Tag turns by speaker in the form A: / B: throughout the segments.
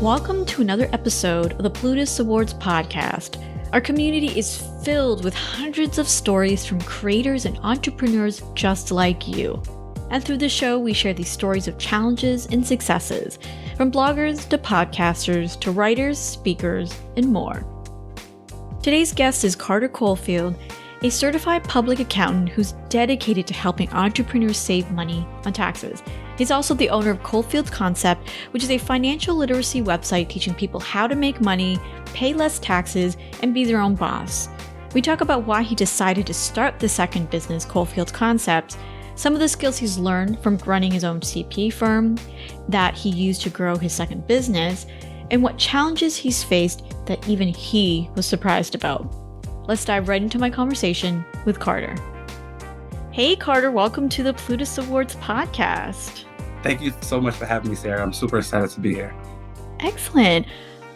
A: Welcome to another episode of the Plutus Awards Podcast. Our community is filled with hundreds of stories from creators and entrepreneurs just like you. And through the show, we share these stories of challenges and successes, from bloggers to podcasters to writers, speakers, and more. Today's guest is Carter Cofield, a certified public accountant who's dedicated to helping entrepreneurs save money on taxes. He's also the owner of Coalfield Concept, which is a financial literacy website teaching people how to make money, pay less taxes, and be their own boss. We talk about why he decided to start the second business, Coalfield Concept, some of the skills he's learned from running his own CP firm that he used to grow his second business, and what challenges he's faced that even he was surprised about. Let's dive right into my conversation with Carter. Hey, Carter, welcome to the Plutus Awards Podcast.
B: Thank you so much for having me, Sarah. I'm super excited to be here.
A: Excellent.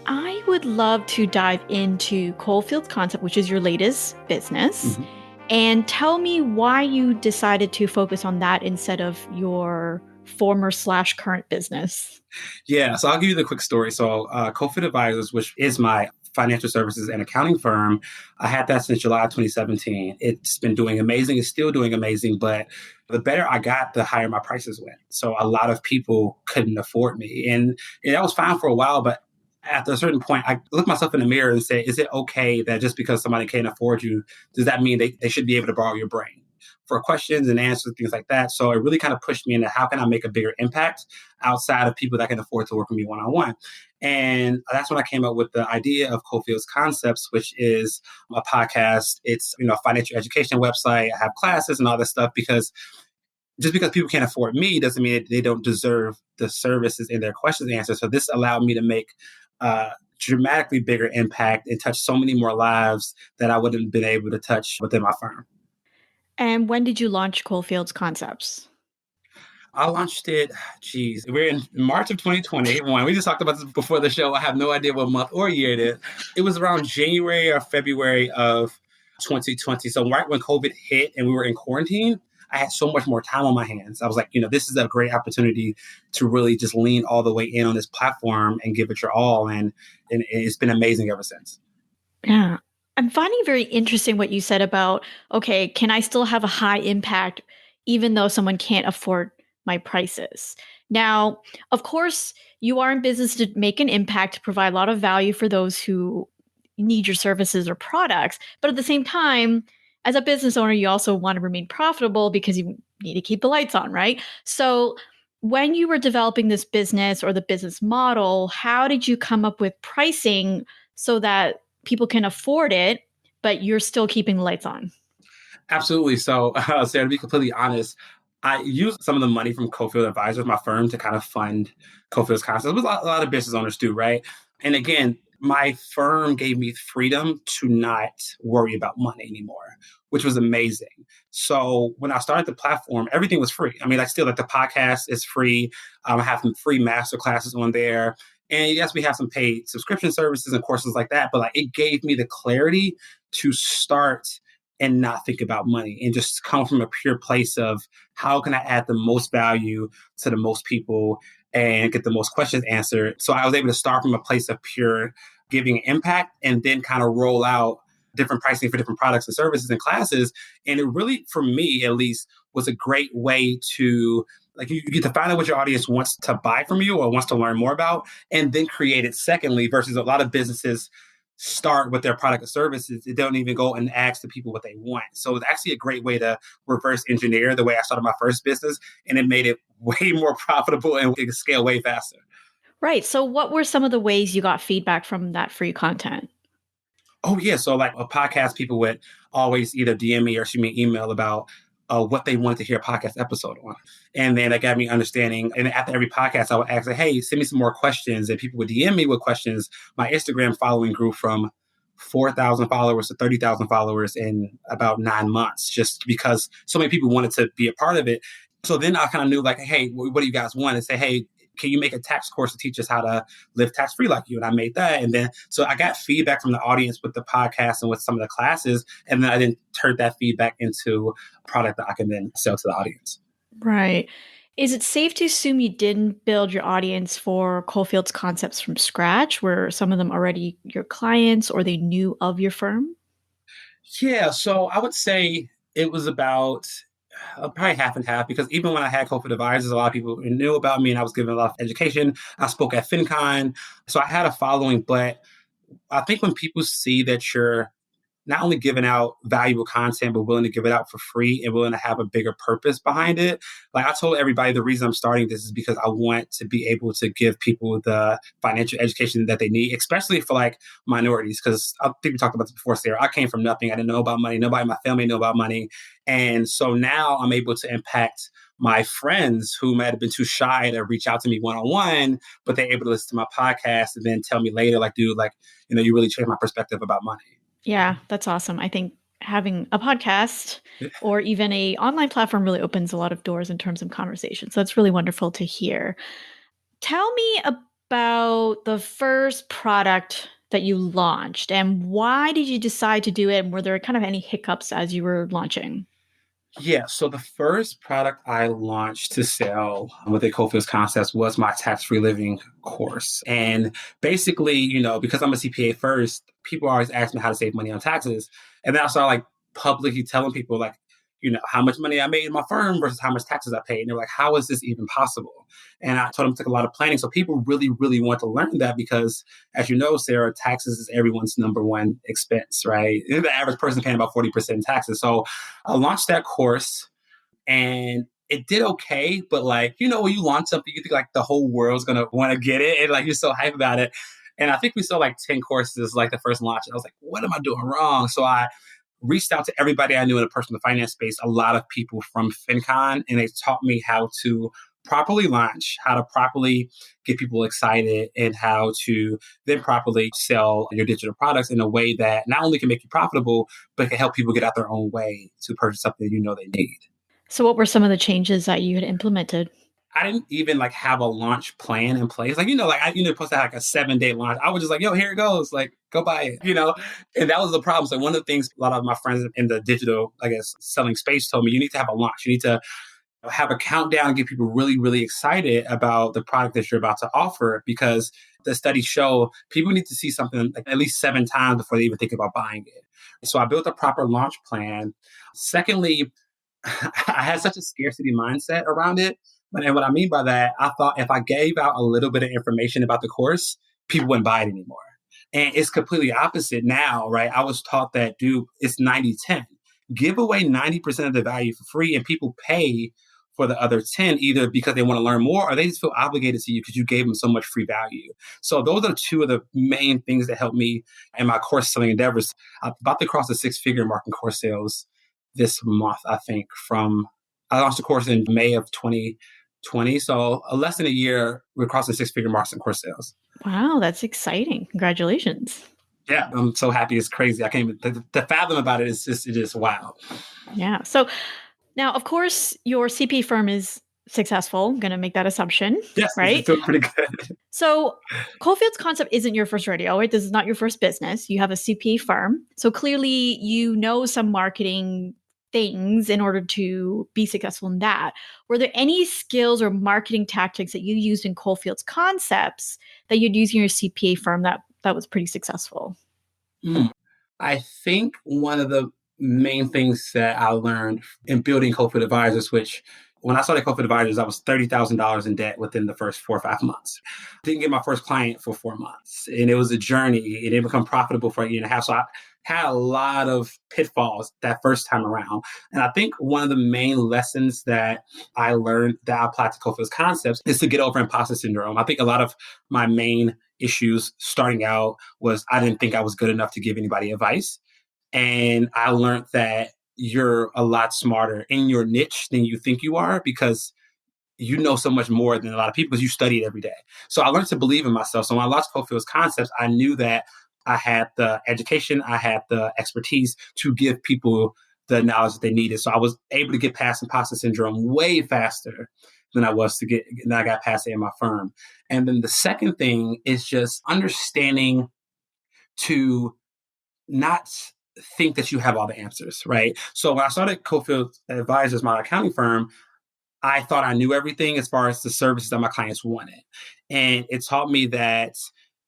A: I would love to dive into Coalfield Concept, which is your latest business, and tell me why you decided to focus on that instead of your former/current business.
B: Yeah, so I'll give you the quick story. So Coalfield Advisors, which is my financial services and accounting firm, I had that since July 2017. It's been doing amazing. It's still doing amazing, but the better I got, the higher my prices went. So a lot of people couldn't afford me. And that was fine for a while, but after a certain point, I looked myself in the mirror and say, is it okay that just because somebody can't afford you, does that mean they should be able to borrow your brain for questions and answers, things like that? So it really kind of pushed me into how can I make a bigger impact outside of people that can afford to work with me one-on-one. And that's when I came up with the idea of Coalfield's Concepts, which is a podcast. It's, a financial education website. I have classes and all this stuff because just because people can't afford me doesn't mean they don't deserve the services and their questions answered. So this allowed me to make dramatically bigger impact and touch so many more lives that I wouldn't have been able to touch within my firm.
A: And when did you launch Coalfield's Concepts?
B: I launched it, we're in March of 2021. We just talked about this before the show. I have no idea what month or year it is. It was around January or February of 2020. So right when COVID hit and we were in quarantine, I had so much more time on my hands. I was like, this is a great opportunity to really just lean all the way in on this platform and give it your all. And it's been amazing ever since.
A: Yeah. I'm finding very interesting what you said about, okay, can I still have a high impact even though someone can't afford my prices? Now, of course, you are in business to make an impact, to provide a lot of value for those who need your services or products. But at the same time, as a business owner, you also want to remain profitable because you need to keep the lights on, right? So when you were developing this business or the business model, how did you come up with pricing so that people can afford it, but you're still keeping the lights on?
B: Absolutely. So, Sarah, to be completely honest, I used some of the money from Coalfield Advisors, my firm, to kind of fund Coalfield's Concepts. A lot of business owners do, right? And again, my firm gave me freedom to not worry about money anymore, which was amazing. So when I started the platform, everything was free. I mean, the podcast is free. I have some free master classes on there. And yes, we have some paid subscription services and courses like that, but it gave me the clarity to start and not think about money and just come from a pure place of how can I add the most value to the most people and get the most questions answered. So I was able to start from a place of pure giving impact and then kind of roll out different pricing for different products and services and classes. And it really, for me at least, was a great way to you get to find out what your audience wants to buy from you or wants to learn more about, and then create it secondly, versus a lot of businesses start with their product or services. They don't even go and ask the people what they want. So it's actually a great way to reverse engineer the way I started my first business, and it made it way more profitable and it could scale way faster.
A: Right. So what were some of the ways you got feedback from that free content?
B: Oh, yeah. So a podcast, people would always either DM me or shoot me an email about what they wanted to hear a podcast episode on. And then that got me understanding. And after every podcast, I would ask, hey, send me some more questions. And people would DM me with questions. My Instagram following grew from 4,000 followers to 30,000 followers in about 9 months, just because so many people wanted to be a part of it. So then I kind of knew hey, what do you guys want? And say, hey, can you make a tax course to teach us how to live tax-free like you? And I made that. And then, so I got feedback from the audience with the podcast and with some of the classes. And then I then turned that feedback into a product that I can then sell to the audience.
A: Right. Is it safe to assume you didn't build your audience for Coalfield's concepts from scratch? Were some of them already your clients or they knew of your firm?
B: Yeah, so I would say it was about probably half and half because even when I had Coalfield Advisors, a lot of people knew about me and I was giving a lot of education. I spoke at FinCon, so I had a following, but I think when people see that you're not only giving out valuable content, but willing to give it out for free and willing to have a bigger purpose behind it. Like I told everybody, the reason I'm starting this is because I want to be able to give people the financial education that they need, especially for like minorities. Because I think we talked about this before, Sarah. I came from nothing. I didn't know about money. Nobody in my family knew about money. And so now I'm able to impact my friends who might have been too shy to reach out to me one-on-one, but they're able to listen to my podcast and then tell me later, like, dude, like, you really changed my perspective about money.
A: Yeah, that's awesome. I think having a podcast or even a online platform really opens a lot of doors in terms of conversation. So that's really wonderful to hear. Tell me about the first product that you launched and why did you decide to do it? And were there kind of any hiccups as you were launching?
B: Yeah, so the first product I launched to sell with the Coalfield's Concepts was my tax-free living course. And basically, because I'm a CPA first, people always ask me how to save money on taxes. And then I started like publicly telling people like, how much money I made in my firm versus how much taxes I paid. And they're like, how is this even possible? And I told them it took a lot of planning. So people really, really want to learn that because, as you know, Sarah, taxes is everyone's number one expense, right? The average person paying about 40% in taxes. So I launched that course and it did okay. But like, when you launch something, you think like the whole world's going to want to get it. And like, you're so hyped about it. And I think we sold like 10 courses like the first launch. And I was like, what am I doing wrong? So I reached out to everybody I knew in the personal finance space, a lot of people from FinCon, and they taught me how to properly launch, how to properly get people excited, and how to then properly sell your digital products in a way that not only can make you profitable, but can help people get out their own way to purchase something they need.
A: So, what were some of the changes that you had implemented?
B: I didn't even like have a launch plan in place. Like, supposed to have like a 7-day launch. I was just like, yo, here it goes. Like, go buy it. And that was the problem. So one of the things a lot of my friends in the digital, I guess, selling space told me, you need to have a launch. You need to have a countdown and get people really, really excited about the product that you're about to offer because the studies show people need to see something like at least 7 times before they even think about buying it. So I built a proper launch plan. Secondly, I had such a scarcity mindset around it. And what I mean by that, I thought if I gave out a little bit of information about the course, people wouldn't buy it anymore. And it's completely opposite now, right? I was taught that, dude, it's 90-10. Give away 90% of the value for free and people pay for the other 10, either because they want to learn more or they just feel obligated to you because you gave them so much free value. So those are 2 of the main things that helped me in my course selling endeavors. I'm about to cross the 6-figure mark in course sales this month, I think. I launched the course in May of 2020. So less than a year, we're crossing 6-figure marks in course sales.
A: Wow, that's exciting. Congratulations.
B: Yeah, I'm so happy. It's crazy. I can't even, to fathom about it, it's just wow.
A: Yeah. So now, of course, your CP firm is successful. I'm going to make that assumption,
B: Yes,
A: right?
B: it's doing pretty good.
A: So Coalfield's concept isn't your first rodeo, right? This is not your first business. You have a CP firm. So clearly you know some marketing things in order to be successful in that. Were there any skills or marketing tactics that you used in Coalfield's concepts that you'd use in your CPA firm that was pretty successful?
B: I think one of the main things that I learned in building Coalfield Advisors, which when I started Coalfield Advisors, I was $30,000 in debt within the first 4 or 5 months. Didn't get my first client for 4 months. And it was a journey. It didn't become profitable for a year and a half. So I had a lot of pitfalls that first time around. And I think one of the main lessons that I learned that I applied to Coalfield's concepts is to get over imposter syndrome. I think a lot of my main issues starting out was I didn't think I was good enough to give anybody advice. And I learned that you're a lot smarter in your niche than you think you are because you know so much more than a lot of people because you study it every day. So I learned to believe in myself. So when I launched Coalfield's concepts, I knew that I had the education, I had the expertise to give people the knowledge that they needed. So I was able to get past imposter syndrome way faster than I got past it in my firm. And then the second thing is just understanding to not think that you have all the answers, right? So when I started Coalfield Advisors, my accounting firm, I thought I knew everything as far as the services that my clients wanted. And it taught me that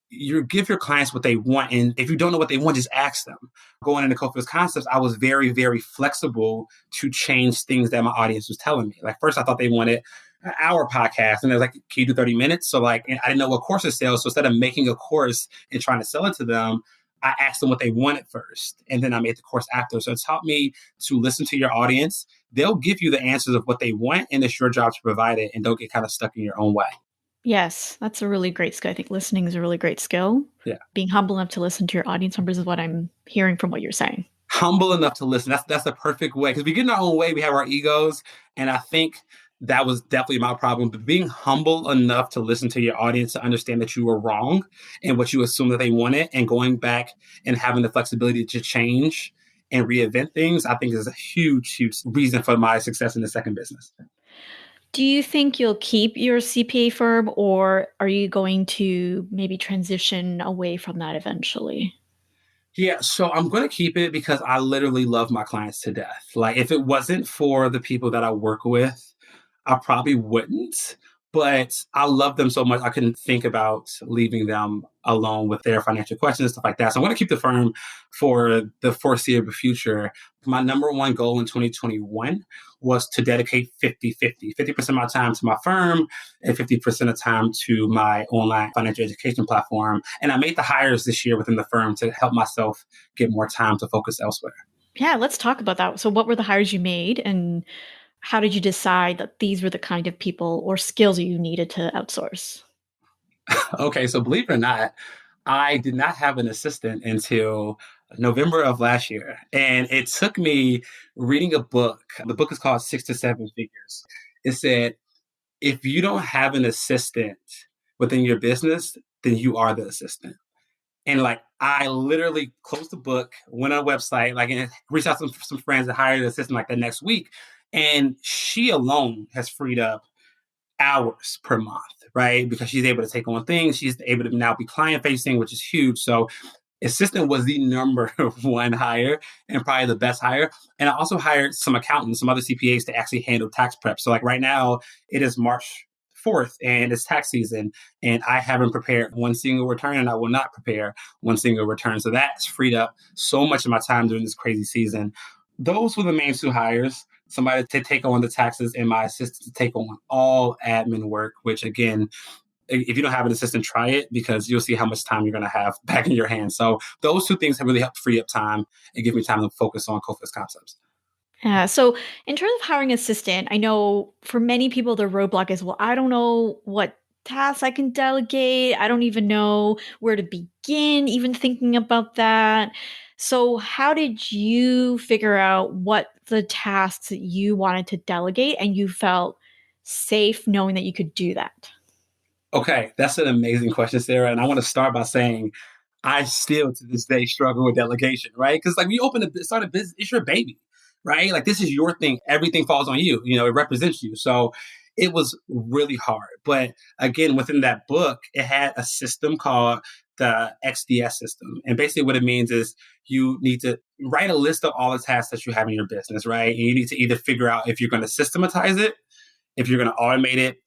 B: you give your clients what they want. And if you don't know what they want, just ask them. Going into Coalfield's concepts, I was very, very flexible to change things that my audience was telling me. Like first I thought they wanted an hour podcast. And they was like, can you do 30 minutes? So like, and I didn't know what courses sell. So instead of making a course and trying to sell it to them, I asked them what they wanted first. And then I made the course after. So it taught me to listen to your audience. They'll give you the answers of what they want. And it's your job to provide it, and don't get kind of stuck in your own way.
A: Yes, that's a really great skill. I think listening is a really great skill.
B: Yeah.
A: Being humble enough to listen to your audience members is what I'm hearing from what you're saying.
B: Humble enough to listen. That's the perfect way. Because we get in our own way. We have our egos. And I think that was definitely my problem. But being humble enough to listen to your audience, to understand that you were wrong and what you assumed that they wanted, and going back and having the flexibility to change and reinvent things, I think is a huge, huge reason for my success in the second business.
A: Do you think you'll keep your CPA firm, or are you going to maybe transition away from that eventually?
B: Yeah, so I'm going to keep it because I literally love my clients to death. Like if it wasn't for the people that I work with, I probably wouldn't. But I love them so much, I couldn't think about leaving them alone with their financial questions, stuff like that. So I'm going to keep the firm for the foreseeable future. My number one goal in 2021 was to dedicate 50-50, 50% of my time to my firm and 50% of time to my online financial education platform. And I made the hires this year within the firm to help myself get more time to focus elsewhere.
A: Yeah, let's talk about that. So what were the hires you made, and how did you decide that these were the kind of people or skills you needed to outsource?
B: Okay, so believe it or not, I did not have an assistant until November of last year. And it took me reading a book. The book is called 6 to 7 Figures. It said, if you don't have an assistant within your business, then you are the assistant. And like, I literally closed the book, went on a website, like, and reached out to some friends and hired an assistant like the next week. And she alone has freed up hours per month, right? Because she's able to take on things. She's able to now be client facing, which is huge. So assistant was the number one hire and probably the best hire. And I also hired some accountants, some other CPAs to actually handle tax prep. So like right now it is March 4th and it's tax season, and I haven't prepared one single return, and I will not prepare one single return. So that's freed up so much of my time during this crazy season. Those were the main two hires. Somebody to take on the taxes and my assistant to take on all admin work, which again, if you don't have an assistant, try it because you'll see how much time you're going to have back in your hands. So those two things have really helped free up time and give me time to focus on Coalfield's concepts.
A: Yeah. So in terms of hiring an assistant, I know for many people, the roadblock is, well, I don't know what tasks I can delegate. I don't even know where to begin, even thinking about that. So how did you figure out what the tasks that you wanted to delegate and you felt safe knowing that you could do that?
B: Okay, that's an amazing question, Sarah. And I want to start by saying I still to this day struggle with delegation, right? Because like we start a business, it's your baby, right? Like this is your thing. Everything falls on you. You know, it represents you. So it was really hard. But again, within that book, it had a system called the Xds System. And basically what it means is you need to write a list of all the tasks that you have in your business, right? And you need to either figure out if you're going to systematize it, if you're going to automate it,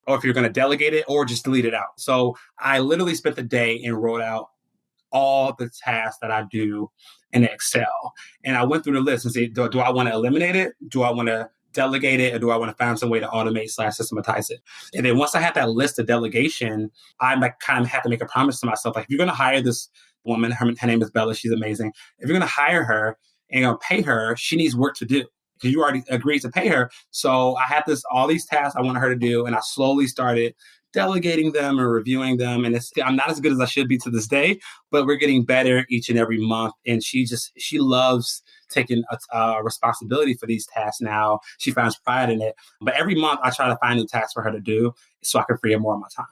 B: or if you're going to delegate it, or just delete it out. So I literally spent the day and wrote out all the tasks that I do in Excel. And I went through the list and said, do I want to eliminate it? Do I want to delegate it? Or do I want to find some way to automate/systematize it? And then once I had that list of delegation, I kind of had to make a promise to myself. Like, if you're going to hire this woman, her name is Bella, she's amazing. If you're going to hire her and you're going to pay her, she needs work to do, because you already agreed to pay her. So I had all these tasks I wanted her to do, and I slowly started delegating them and reviewing them. And I'm not as good as I should be to this day, but we're getting better each and every month. And she loves taking a responsibility for these tasks now. She finds pride in it. But every month I try to find new tasks for her to do so I can free up more of my time.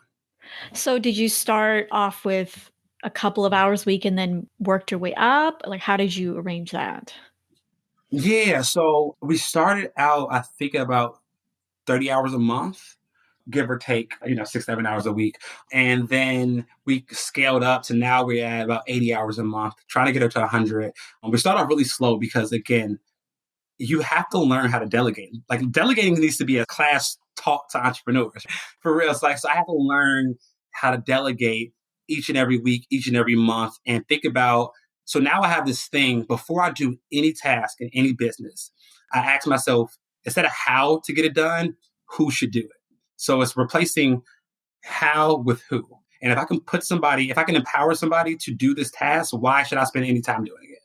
A: So did you start off with a couple of hours a week and then worked your way up? Like, how did you arrange that?
B: Yeah, so we started out, I think, about 30 hours a month, give or take, 6-7 hours a week. And then we scaled up to now we're at about 80 hours a month, trying to get up to 100. We started off really slow because, again, you have to learn how to delegate. Like delegating needs to be a class taught to entrepreneurs for real. It's like, so I have to learn how to delegate each and every week, each and every month, and think about, so now I have this thing before I do any task in any business. I ask myself, instead of how to get it done, who should do it? So it's replacing how with who. And if I can if I can empower somebody to do this task, why should I spend any time doing it?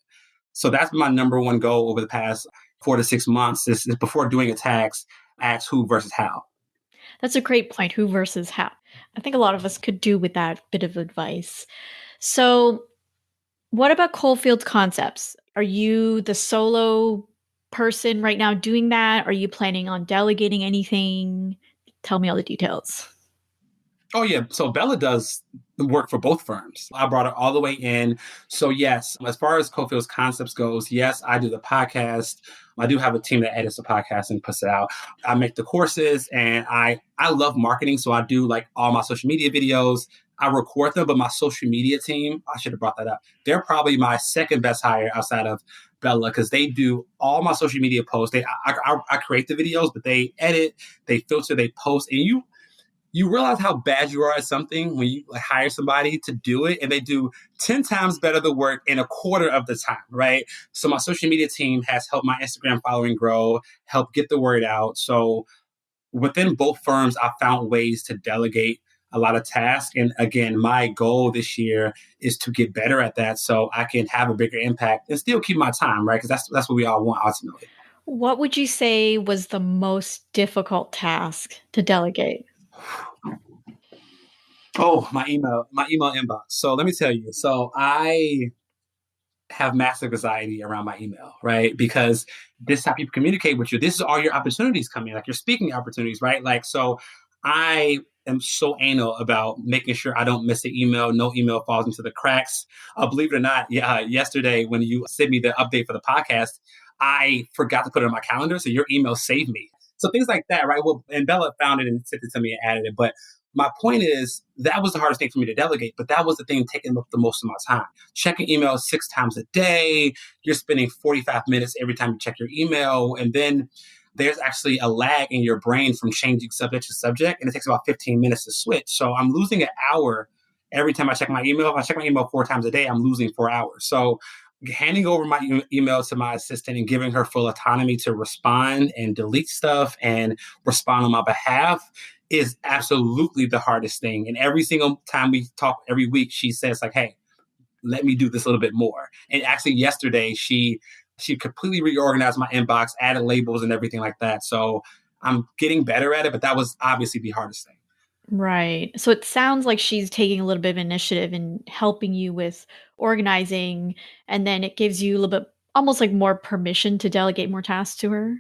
B: So that's been my number one goal over the past 4 to 6 months is before doing a task, ask who versus how.
A: That's a great point, who versus how. I think a lot of us could do with that bit of advice. So what about Coalfield's concepts? Are you the solo person right now doing that? Are you planning on delegating anything? Tell me all the details.
B: Oh, yeah. So Bella does work for both firms. I brought her all the way in. So yes, as far as Coalfield's concepts goes, yes, I do the podcast. I do have a team that edits the podcast and puts it out. I make the courses and I love marketing. So I do like all my social media videos. I record them, but my social media team, I should have brought that up. They're probably my second best hire outside of Bella because they do all my social media posts. I create the videos, but they edit, they filter, they post. And you realize how bad you are at something when you hire somebody to do it and they do 10 times better the work in a quarter of the time, right? So my social media team has helped my Instagram following grow, help get the word out. So within both firms, I found ways to delegate a lot of tasks. And again, my goal this year is to get better at that so I can have a bigger impact and still keep my time, right? Because that's what we all want ultimately.
A: What would you say was the most difficult task to delegate?
B: Oh, my email inbox. So let me tell you. So I have massive anxiety around my email, right? Because this is how people communicate with you. This is all your opportunities coming, like your speaking opportunities, right? Like, so I am so anal about making sure I don't miss an email. No email falls into the cracks. Believe it or not, yesterday when you sent me the update for the podcast, I forgot to put it on my calendar. So your email saved me. So things like that, right? Well, and Bella found it and sent it to me and added it. But my point is that was the hardest thing for me to delegate, but that was the thing taking up the most of my time. Checking emails 6 times a day. You're spending 45 minutes every time you check your email. And then there's actually a lag in your brain from changing subject to subject. And it takes about 15 minutes to switch. So I'm losing an hour every time I check my email. If I check my email 4 times a day, I'm losing 4 hours. So handing over my email to my assistant and giving her full autonomy to respond and delete stuff and respond on my behalf is absolutely the hardest thing. And every single time we talk every week, she says like, hey, let me do this a little bit more. And actually yesterday, she completely reorganized my inbox, added labels and everything like that. So I'm getting better at it, but that was obviously the hardest thing.
A: Right. So it sounds like she's taking a little bit of initiative and helping you with organizing, and then it gives you a little bit almost like more permission to delegate more tasks to her.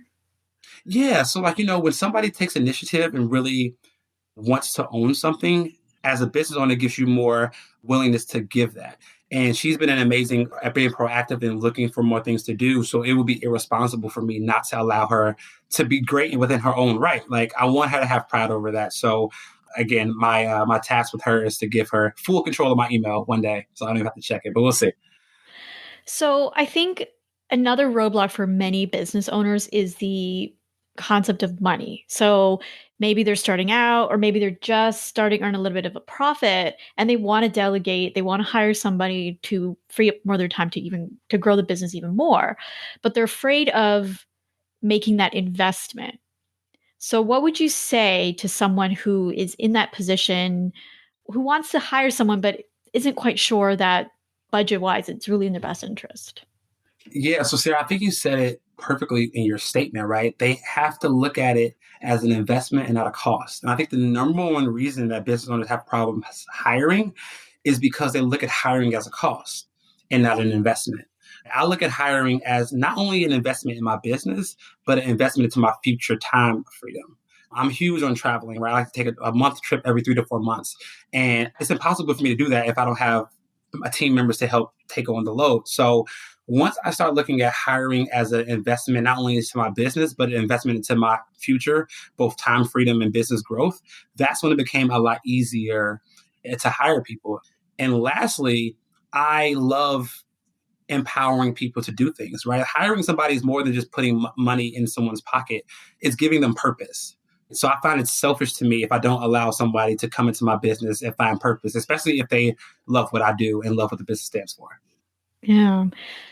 B: Yeah. So like, when somebody takes initiative and really wants to own something, as a business owner, it gives you more willingness to give that. And she's been amazing at being proactive and looking for more things to do. So it would be irresponsible for me not to allow her to be great and within her own right. Like I want her to have pride over that. So again, my task with her is to give her full control of my email one day. So I don't even have to check it, but we'll see.
A: So I think another roadblock for many business owners is the concept of money. So maybe they're starting out, or maybe they're just starting to earn a little bit of a profit and they want to delegate, they want to hire somebody to free up more of their time to grow the business even more, but they're afraid of making that investment. So what would you say to someone who is in that position, who wants to hire someone but isn't quite sure that budget-wise it's really in their best interest?
B: Yeah. So Sarah, I think you said it perfectly in your statement, right? They have to look at it as an investment and not a cost. And I think the number one reason that business owners have problems hiring is because they look at hiring as a cost and not an investment. I look at hiring as not only an investment in my business, but an investment into my future time freedom. I'm huge on traveling, right? I like to take a month trip every 3 to 4 months. And it's impossible for me to do that if I don't have my team members to help take on the load. So once I start looking at hiring as an investment, not only into my business, but an investment into my future, both time freedom and business growth, that's when it became a lot easier to hire people. And lastly, I love empowering people to do things, right? Hiring somebody is more than just putting money in someone's pocket. It's giving them purpose. So I find it selfish to me if I don't allow somebody to come into my business and find purpose, especially if they love what I do and love what the business stands for.
A: Yeah.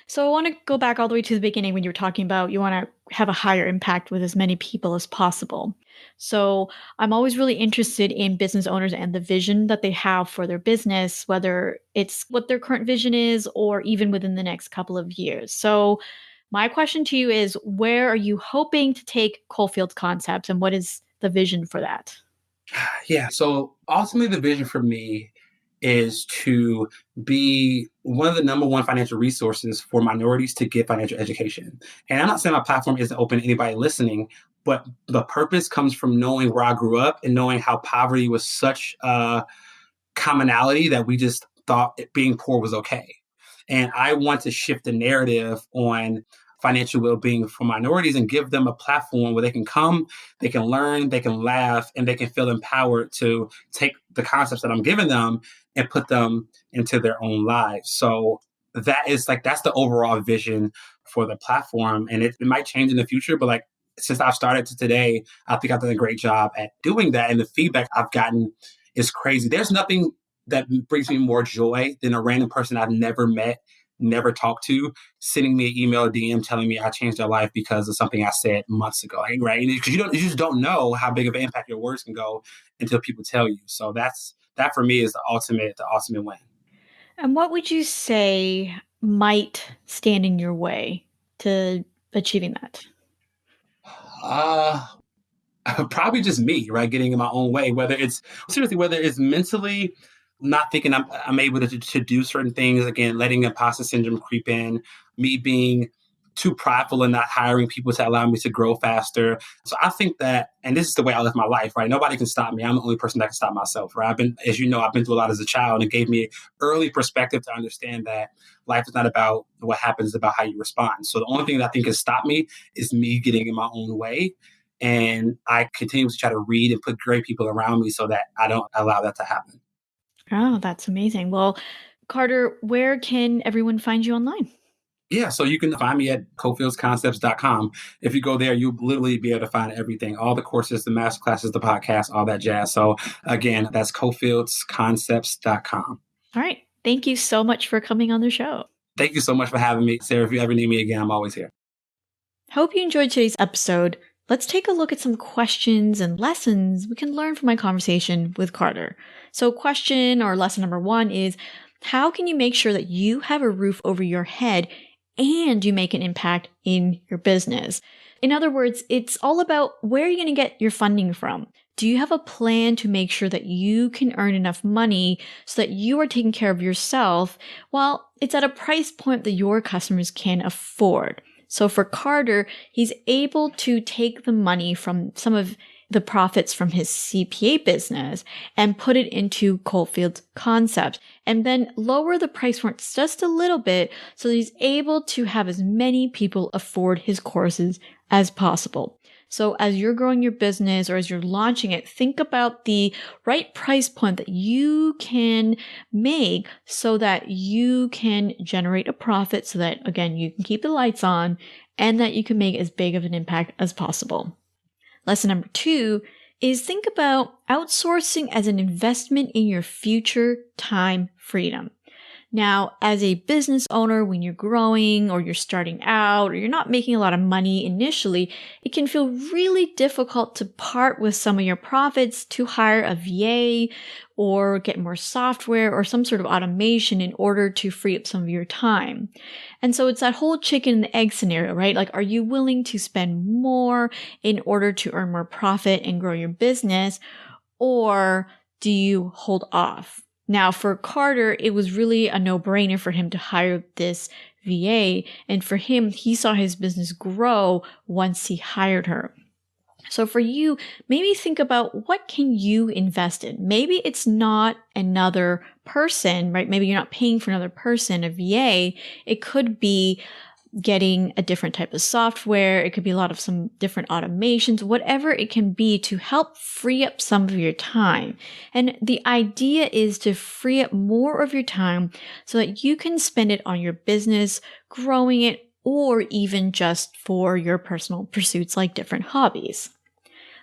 A: So I want to go back all the way to the beginning when you were talking about you want to have a higher impact with as many people as possible. So I'm always really interested in business owners and the vision that they have for their business, whether it's what their current vision is or even within the next couple of years. So my question to you is, where are you hoping to take Coalfield's concepts and what is the vision for that?
B: Yeah. So ultimately, the vision for me is to be one of the number one financial resources for minorities to get financial education. And I'm not saying my platform isn't open to anybody listening, but the purpose comes from knowing where I grew up and knowing how poverty was such a commonality that we just thought being poor was okay. And I want to shift the narrative on financial well-being for minorities and give them a platform where they can come, they can learn, they can laugh, and they can feel empowered to take the concepts that I'm giving them and put them into their own lives. So that's the overall vision for the platform. And it might change in the future, but like since I've started to today, I think I've done a great job at doing that. And the feedback I've gotten is crazy. There's nothing that brings me more joy than a random person I've never met, never talked to, sending me an email or DM telling me I changed their life because of something I said months ago, right? Because you just don't know how big of an impact your words can go until people tell you. So that for me is the ultimate win.
A: And what would you say might stand in your way to achieving that?
B: Probably just me, right? Getting in my own way, whether it's mentally not thinking I'm able to do certain things. Again, letting imposter syndrome creep in, me being too prideful and not hiring people to allow me to grow faster. So I think that, and this is the way I live my life, right? Nobody can stop me. I'm the only person that can stop myself, right? I've been through a lot as a child, and it gave me early perspective to understand that life is not about what happens, it's about how you respond. So the only thing that I think can stop me is me getting in my own way. And I continue to try to read and put great people around me so that I don't allow that to happen.
A: Oh, that's amazing. Well, Carter, where can everyone find you online?
B: Yeah, so you can find me at coalfieldsconcepts.com. If you go there, you'll literally be able to find everything, all the courses, the masterclasses, the podcast, all that jazz. So again, that's coalfieldsconcepts.com.
A: All right. Thank you so much for coming on the show.
B: Thank you so much for having me. Sarah, if you ever need me again, I'm always here.
A: Hope you enjoyed today's episode. Let's take a look at some questions and lessons we can learn from my conversation with Carter. So question or lesson number 1 is, how can you make sure that you have a roof over your head and you make an impact in your business? In other words, it's all about where you're going to get your funding from. Do you have a plan to make sure that you can earn enough money so that you are taking care of yourself while it's at a price point that your customers can afford? So for Carter, he's able to take the money from some of the profits from his CPA business and put it into Coalfield's concept and then lower the price point just a little bit so that he's able to have as many people afford his courses as possible. So as you're growing your business or as you're launching it, think about the right price point that you can make so that you can generate a profit so that, again, you can keep the lights on and that you can make as big of an impact as possible. Lesson number 2 is think about outsourcing as an investment in your future time freedom. Now, as a business owner, when you're growing or you're starting out or you're not making a lot of money initially, it can feel really difficult to part with some of your profits to hire a VA or get more software or some sort of automation in order to free up some of your time. And so it's that whole chicken and the egg scenario, right? Like, are you willing to spend more in order to earn more profit and grow your business, or do you hold off? Now, for Carter, it was really a no-brainer for him to hire this VA. And for him, he saw his business grow once he hired her. So for you, maybe think about what can you invest in? Maybe it's not another person, right? Maybe you're not paying for another person, a VA. It could be getting a different type of software. It could be a lot of some different automations, whatever it can be to help free up some of your time. And the idea is to free up more of your time so that you can spend it on your business, growing it, or even just for your personal pursuits like different hobbies.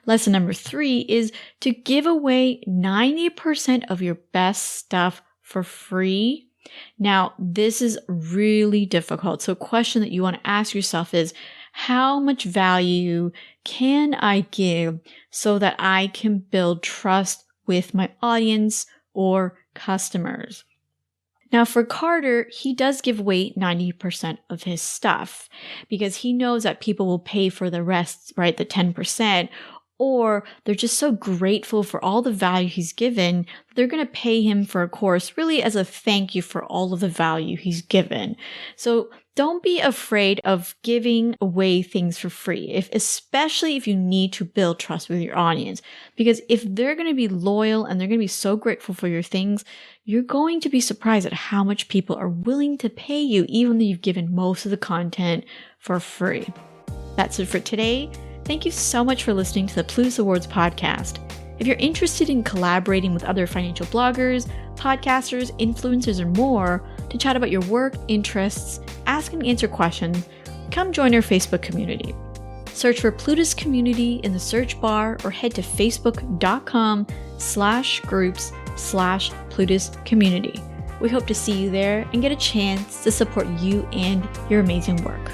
A: Lesson number 3 is to give away 90% of your best stuff for free. Now, this is really difficult. So a question that you want to ask yourself is, how much value can I give so that I can build trust with my audience or customers? Now, for Carter, he does give away 90% of his stuff because he knows that people will pay for the rest, right? The 10%. Or they're just so grateful for all the value he's given, they're going to pay him for a course really as a thank you for all of the value he's given. So don't be afraid of giving away things for free, especially if you need to build trust with your audience. Because if they're going to be loyal and they're going to be so grateful for your things, you're going to be surprised at how much people are willing to pay you, even though you've given most of the content for free. That's it for today. Thank you so much for listening to the Plutus Awards Podcast. If you're interested in collaborating with other financial bloggers, podcasters, influencers, or more to chat about your work, interests, ask and answer questions, come join our Facebook community. Search for Plutus Community in the search bar or head to facebook.com/groups/Plutus Community. We hope to see you there and get a chance to support you and your amazing work.